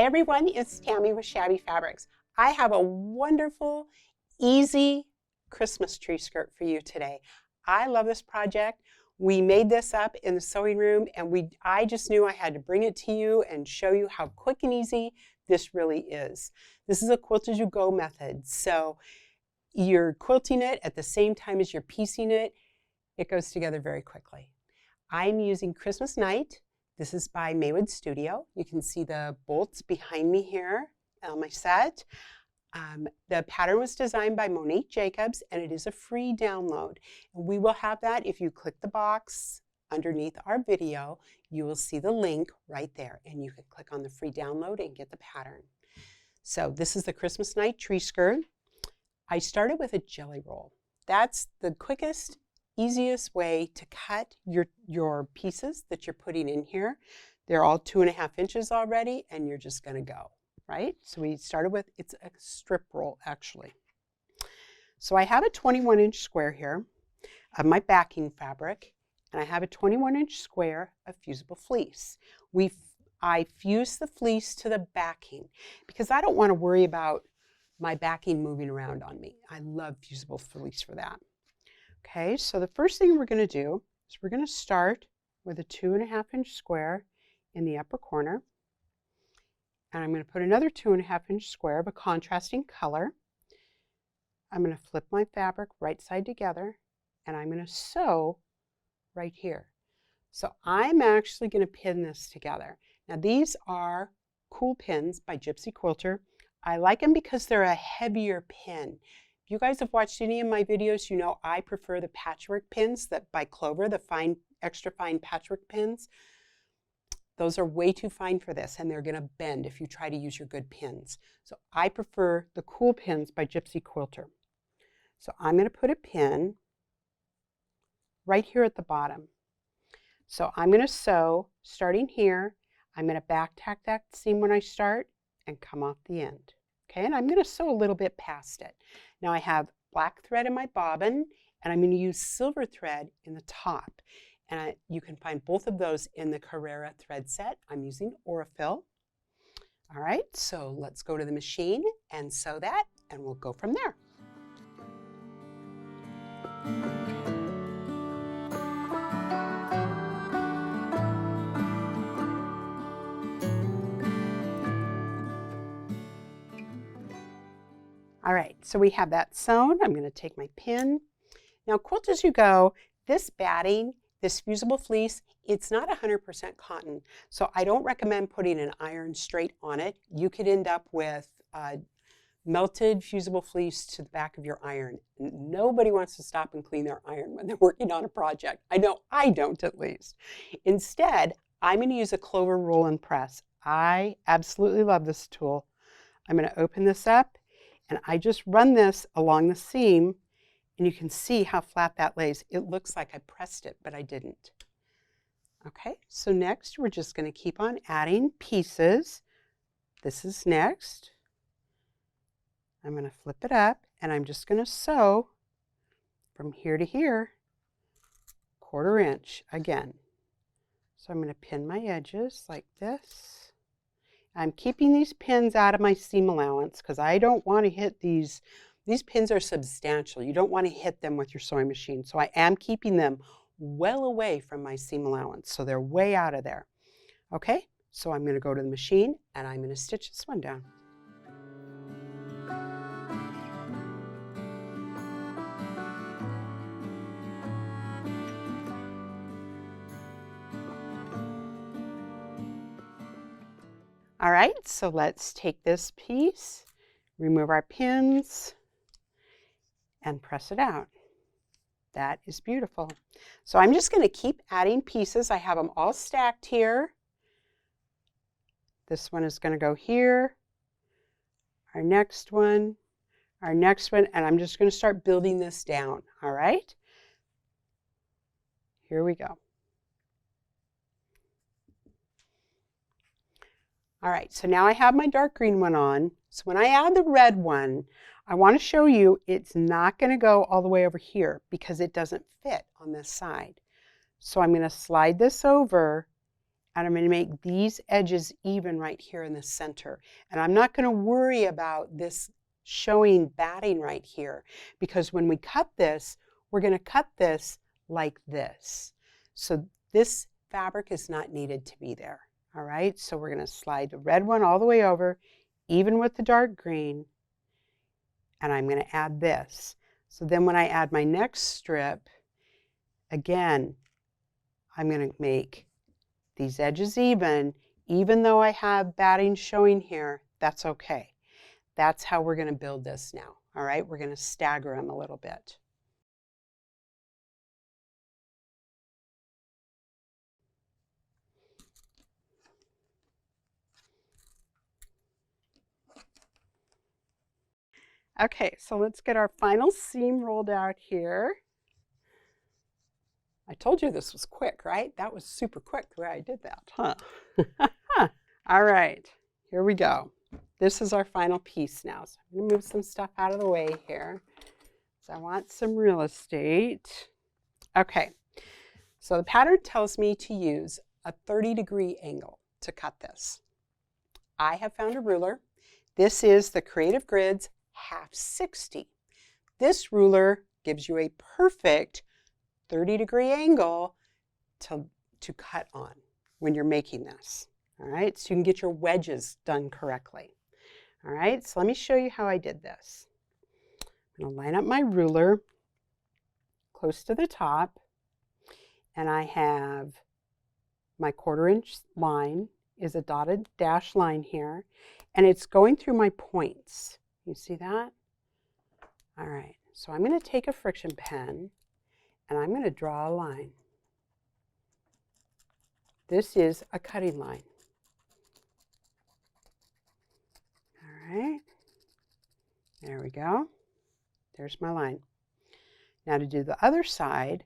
Hi everyone, it's Tammy with Shabby Fabrics. I have a wonderful, easy Christmas tree skirt for you today. I love this project. We made this up in the sewing room and I just knew I had to bring it to you and show you how quick and easy this really is. This is a quilt as you go method. So you're quilting it at the same time as you're piecing it. It goes together very quickly. I'm using Christmas Night. This is by Maywood Studio. You can see the bolts behind me here on my set. The pattern was designed by Monique Jacobs and it is a free download. And we will have that if you click the box underneath our video. You will see the link right there and you can click on the free download and get the pattern. So this is the Christmas Night tree skirt. I started with a jelly roll. That's the quickest, easiest way to cut your pieces that you're putting in here. They're all 2.5 inches already and you're just going to go, right? So we started with, it's a strip roll actually. So I have a 21-inch square here of my backing fabric and I have a 21-inch square of fusible fleece. I fused the fleece to the backing because I don't want to worry about my backing moving around on me. I love fusible fleece for that. Okay, so the first thing we're going to do is we're going to start with a 2.5-inch square in the upper corner. And I'm going to put another 2.5-inch square of a contrasting color. I'm going to flip my fabric right side together and I'm going to sew right here. So I'm actually going to pin this together. Now these are Cool Pins by Gypsy Quilter. I like them because they're a heavier pin. If you guys have watched any of my videos, you know I prefer the patchwork pins that by Clover, the fine, extra fine patchwork pins. Those are way too fine for this and they're going to bend if you try to use your good pins. So I prefer the Cool Pins by Gypsy Quilter. So I'm going to put a pin right here at the bottom. So I'm going to sew starting here. I'm going to back tack that seam when I start and come off the end. Okay, and I'm going to sew a little bit past it. Now I have black thread in my bobbin and I'm going to use silver thread in the top. And you can find both of those in the Carrera thread set. I'm using Aurifil. All right, so let's go to the machine and sew that and we'll go from there. All right, so we have that sewn. I'm going to take my pin. Now quilt as you go, this batting, this fusible fleece, it's not 100% cotton. So I don't recommend putting an iron straight on it. You could end up with melted fusible fleece to the back of your iron. Nobody wants to stop and clean their iron when they're working on a project. I know I don't at least. Instead, I'm going to use a Clover roll and press. I absolutely love this tool. I'm going to open this up. And I just run this along the seam and you can see how flat that lays. It looks like I pressed it, but I didn't. Okay, so next we're just going to keep on adding pieces. This is next. I'm going to flip it up and I'm just going to sew from here to here, 1/4 inch again. So I'm going to pin my edges like this. I'm keeping these pins out of my seam allowance because I don't want to hit these. These pins are substantial. You don't want to hit them with your sewing machine. So I am keeping them well away from my seam allowance. So they're way out of there. Okay, so I'm going to go to the machine and I'm going to stitch this one down. All right, so let's take this piece, remove our pins, and press it out. That is beautiful. So I'm just going to keep adding pieces. I have them all stacked here. This one is going to go here. Our next one, and I'm just going to start building this down, all right? Here we go. All right, so now I have my dark green one on. So when I add the red one, I want to show you it's not going to go all the way over here because it doesn't fit on this side. So I'm going to slide this over And I'm going to make these edges even right here in the center. And I'm not going to worry about this showing batting right here, because when we cut this, we're going to cut this like this. So this fabric is not needed to be there. All right, so we're going to slide the red one all the way over, even with the dark green, and I'm going to add this. So then when I add my next strip, again, I'm going to make these edges even though I have batting showing here. That's okay. That's how we're going to build this now. All right, we're going to stagger them a little bit. Okay, so let's get our final seam rolled out here. I told you this was quick, right? That was super quick the way I did that, huh? All right, here we go. This is our final piece now. So I'm going to move some stuff out of the way here. So I want some real estate. Okay, so the pattern tells me to use a 30-degree angle to cut this. I have found a ruler. This is the Creative Grids half 60. This ruler gives you a perfect 30-degree angle to cut on when you're making this. All right, so you can get your wedges done correctly. All right, so let me show you how I did this. I'm going to line up my ruler close to the top, and I have my 1/4 inch line is a dotted dash line here, and it's going through my points. You see that? All right, so I'm going to take a friction pen and I'm going to draw a line. This is a cutting line. All right, there we go. There's my line. Now to do the other side,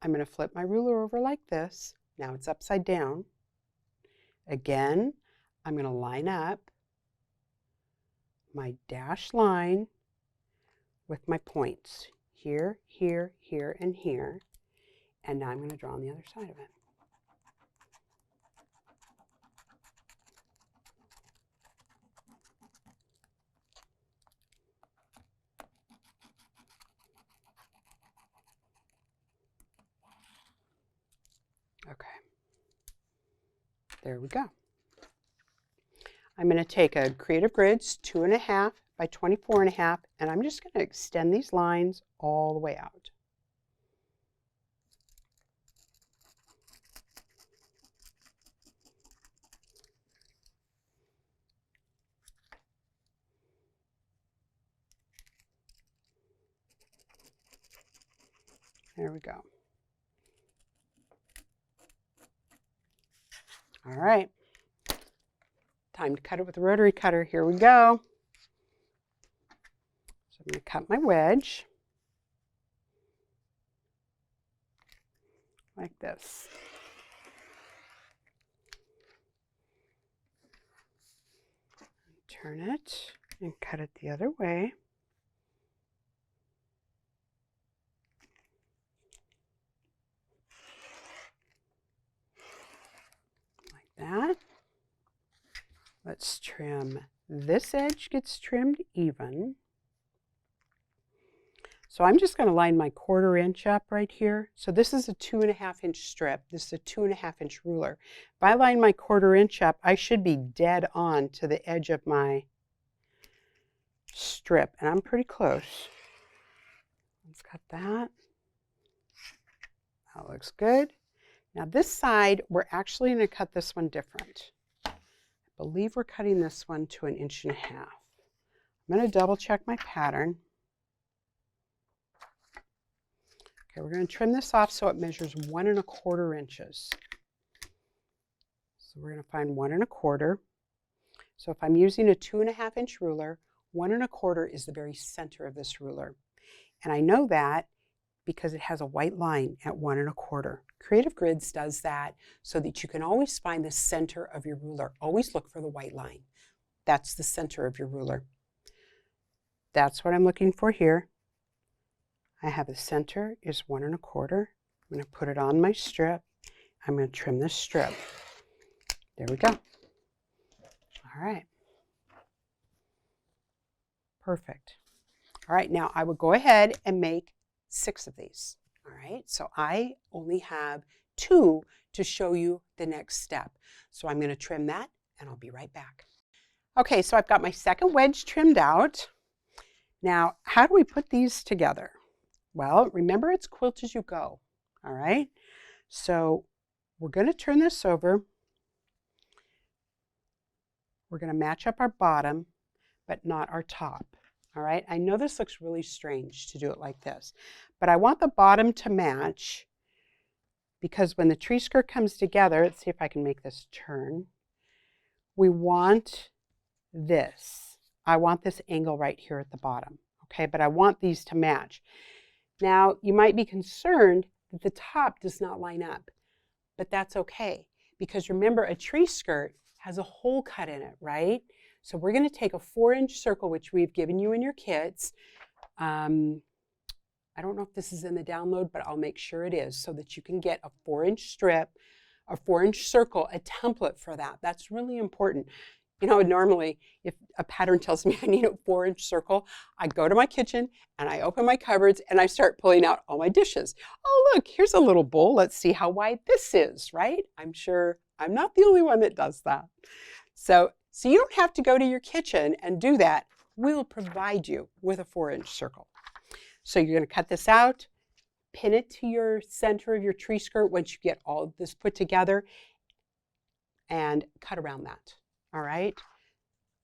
I'm going to flip my ruler over like this. Now it's upside down. Again, I'm going to line up my dashed line with my points here, here, here, and here. And now I'm going to draw on the other side of it. Okay, there we go. I'm going to take a Creative Grids 2.5 by 24.5, and I'm just going to extend these lines all the way out. There we go. All right, time to cut it with a rotary cutter. Here we go. So I'm going to cut my wedge like this. Turn it and cut it the other way. That. Let's trim. This edge gets trimmed even. So I'm just going to line my 1/4 inch up right here. So this is a 2.5 inch strip. This is a 2.5 inch ruler. If I line my 1/4 inch up, I should be dead on to the edge of my strip, and I'm pretty close. Let's cut that. That looks good. Now this side, we're actually going to cut this one different. I believe we're cutting this one to 1.5 inches. I'm going to double check my pattern. Okay, we're going to trim this off so it measures 1.25 inches. So we're going to find 1.25. So if I'm using a 2.5 inch ruler, 1.25 is the very center of this ruler. And I know that because it has a white line at 1.25. Creative Grids does that so that you can always find the center of your ruler. Always look for the white line. That's the center of your ruler. That's what I'm looking for here. I have the center is 1.25. I'm going to put it on my strip. I'm going to trim this strip. There we go. All right. Perfect. All right, now I will go ahead and make 6 of these. All right, so I only have 2 to show you the next step. So I'm going to trim that and I'll be right back. Okay, so I've got my second wedge trimmed out. Now, how do we put these together? Well, remember it's quilt as you go. All right, so we're going to turn this over. We're going to match up our bottom, but not our top. All right, I know this looks really strange to do it like this, but I want the bottom to match because when the tree skirt comes together, let's see if I can make this turn. We want this. I want this angle right here at the bottom, okay, but I want these to match. Now, you might be concerned that the top does not line up, but that's okay because remember a tree skirt has a hole cut in it, right? So we're going to take a 4-inch circle, which we've given you in your kits. I don't know if this is in the download, but I'll make sure it is so that you can get a 4-inch strip, a 4-inch circle, a template for that. That's really important. You know, normally if a pattern tells me I need a 4-inch circle, I go to my kitchen and I open my cupboards and I start pulling out all my dishes. Oh, look, here's a little bowl. Let's see how wide this is, right? I'm sure I'm not the only one that does that. So you don't have to go to your kitchen and do that. We'll provide you with a 4-inch circle. So you're going to cut this out, pin it to your center of your tree skirt once you get all of this put together, and cut around that. All right?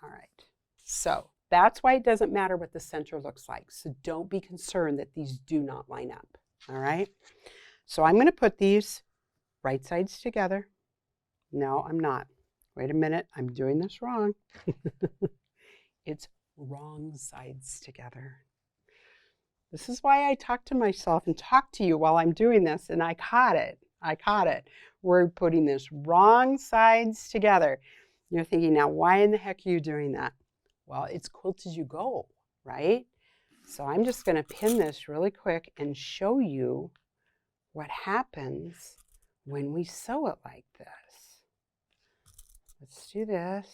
All right. So that's why it doesn't matter what the center looks like. So don't be concerned that these do not line up. All right? So I'm going to put these right sides together. No, I'm not. Wait a minute, I'm doing this wrong. It's wrong sides together. This is why I talk to myself and talk to you while I'm doing this, and I caught it. I caught it. We're putting this wrong sides together. You're thinking, now why in the heck are you doing that? Well, it's quilt as you go, right? So I'm just going to pin this really quick and show you what happens when we sew it like this. Let's do this,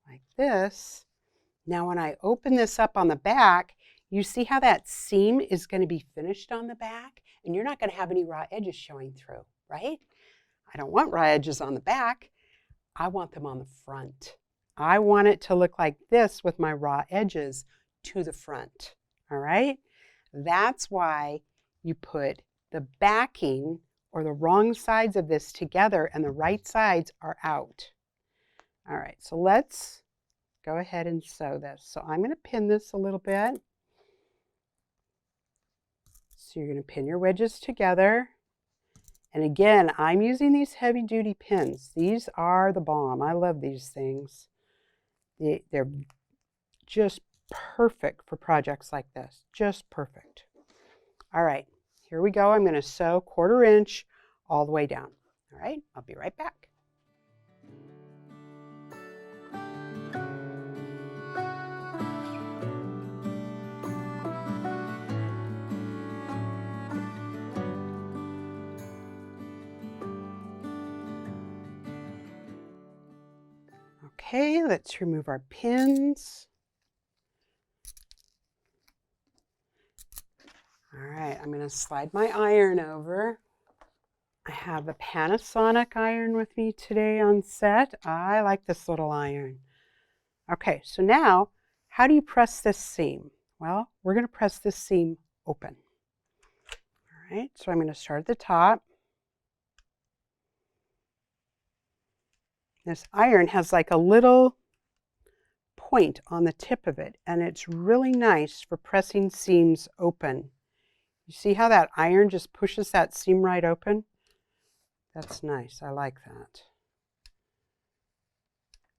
like this. Now when I open this up on the back, you see how that seam is going to be finished on the back? And you're not going to have any raw edges showing through, right? I don't want raw edges on the back. I want them on the front. I want it to look like this with my raw edges to the front, all right? That's why you put the backing or the wrong sides of this together and the right sides are out. All right, so let's go ahead and sew this. So I'm going to pin this a little bit. So you're going to pin your wedges together. And again, I'm using these heavy duty pins. These are the bomb. I love these things. They're just perfect for projects like this. Just perfect. All right. Here we go. I'm going to sew 1/4 inch all the way down. All right, I'll be right back. Okay, let's remove our pins. All right, I'm going to slide my iron over. I have a Panasonic iron with me today on set. I like this little iron. Okay, so now, how do you press this seam? Well, we're going to press this seam open. All right, so I'm going to start at the top. This iron has like a little point on the tip of it, and it's really nice for pressing seams open. You see how that iron just pushes that seam right open? That's nice. I like that.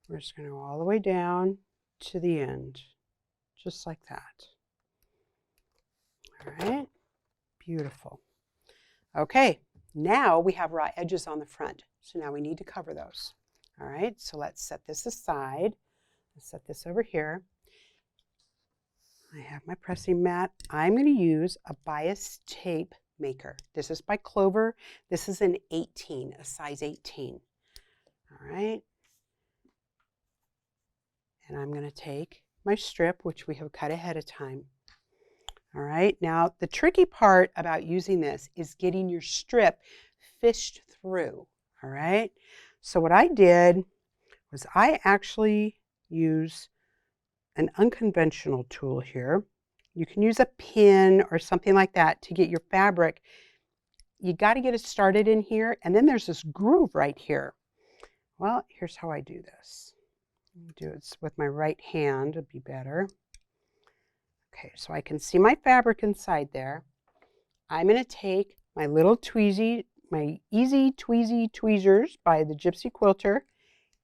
We're just going to go all the way down to the end, just like that. All right, beautiful. Okay, now we have raw edges on the front, so now we need to cover those. All right, so let's set this aside. Let's set this over here. I have my pressing mat. I'm going to use a bias tape maker. This is by Clover. This is an 18, a size 18. All right. And I'm going to take my strip, which we have cut ahead of time. All right. Now, the tricky part about using this is getting your strip fished through. All right. So what I did was I actually use an unconventional tool here. You can use a pin or something like that to get your fabric. You got to get it started in here, and then there's this groove right here. Well, here's how I do this. Do it with my right hand, it'd be better. Okay, so I can see my fabric inside there. I'm going to take my little tweezy, my Easy Tweezy Tweezers by the Gypsy Quilter,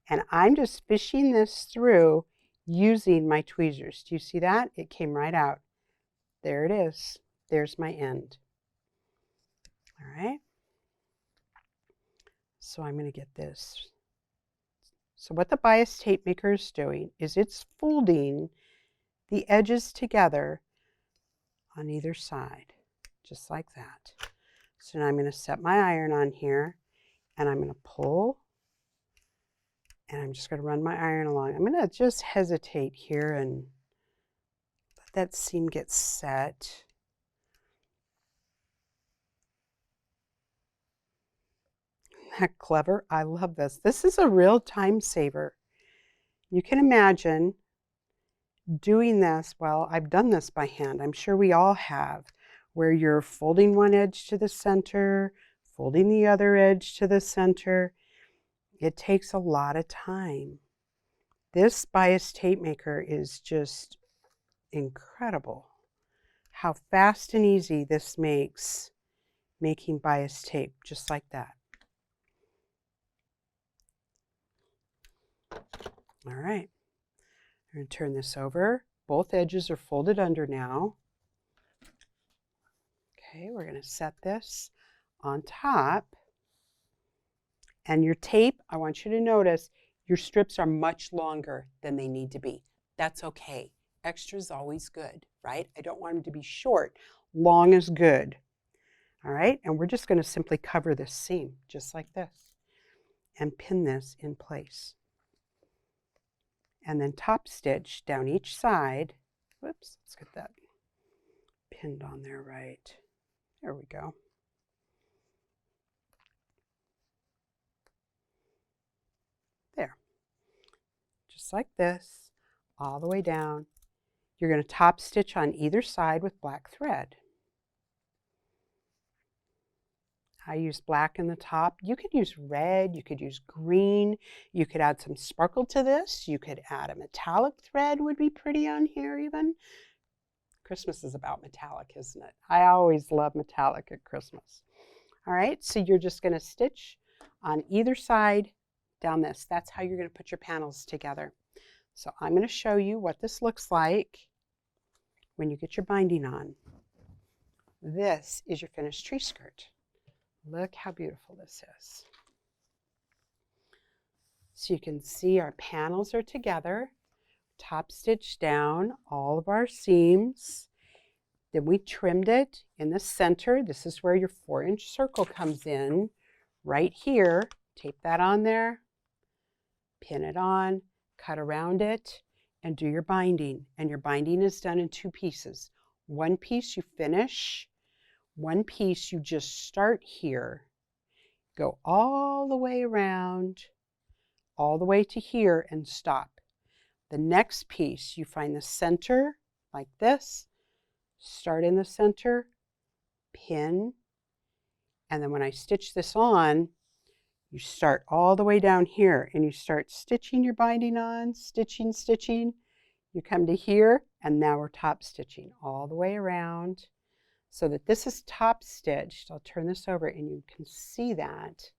and I'm just fishing this through using my tweezers. Do you see that? It came right out. There it is. There's my end. All right. So I'm going to get this. So what the bias tape maker is doing is it's folding the edges together on either side, just like that. So now I'm going to set my iron on here, and I'm going to pull, and I'm just going to run my iron along. I'm going to just hesitate here and let that seam get set. Isn't that clever? I love this. This is a real time saver. You can imagine doing this. Well, I've done this by hand. I'm sure we all have, where you're folding one edge to the center, folding the other edge to the center. It takes a lot of time. This bias tape maker is just incredible. How fast and easy this makes making bias tape, just like that. All right, I'm going to turn this over. Both edges are folded under now. Okay, we're going to set this on top. And your tape, I want you to notice, your strips are much longer than they need to be. That's okay. Extra is always good, right? I don't want them to be short. Long is good. All right, and we're just going to simply cover this seam, just like this, and pin this in place. And then top stitch down each side. Whoops, let's get that pinned on there right. There we go. There. Just like this, all the way down. You're going to top stitch on either side with black thread. I use black in the top. You could use red, you could use green, you could add some sparkle to this, you could add a metallic thread, would be pretty on here even. Christmas is about metallic, isn't it? I always love metallic at Christmas. All right, so you're just going to stitch on either side down this. That's how you're going to put your panels together. So I'm going to show you what this looks like when you get your binding on. This is your finished tree skirt. Look how beautiful this is. So you can see our panels are together, top stitched down all of our seams. Then we trimmed it in the center. This is where your 4-inch circle comes in, right here. Tape that on there, pin it on, cut around it, and do your binding. And your binding is done in 2 pieces. One piece you finish. One piece you just start here, go all the way around, all the way to here and stop. The next piece you find the center like this, start in the center, pin, and then when I stitch this on, you start all the way down here and you start stitching your binding on, stitching, stitching. You come to here and now we're top stitching all the way around. So that this is top stitched. I'll turn this over and you can see that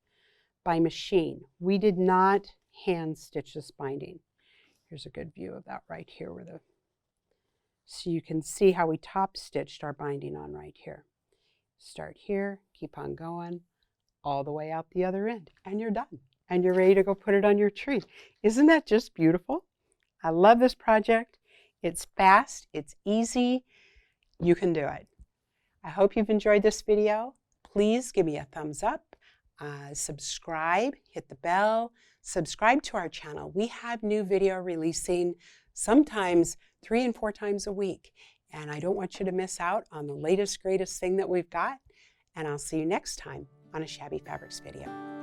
by machine. We did not hand stitch this binding. Here's a good view of that right here so you can see how we top stitched our binding on right here. Start here, keep on going all the way out the other end and you're done. And you're ready to go put it on your tree. Isn't that just beautiful? I love this project. It's fast, it's easy, you can do it. I hope you've enjoyed this video. Please give me a thumbs up. Subscribe, hit the bell, subscribe to our channel. We have new video releasing sometimes 3 and 4 times a week. And I don't want you to miss out on the latest, greatest thing that we've got. And I'll see you next time on a Shabby Fabrics video.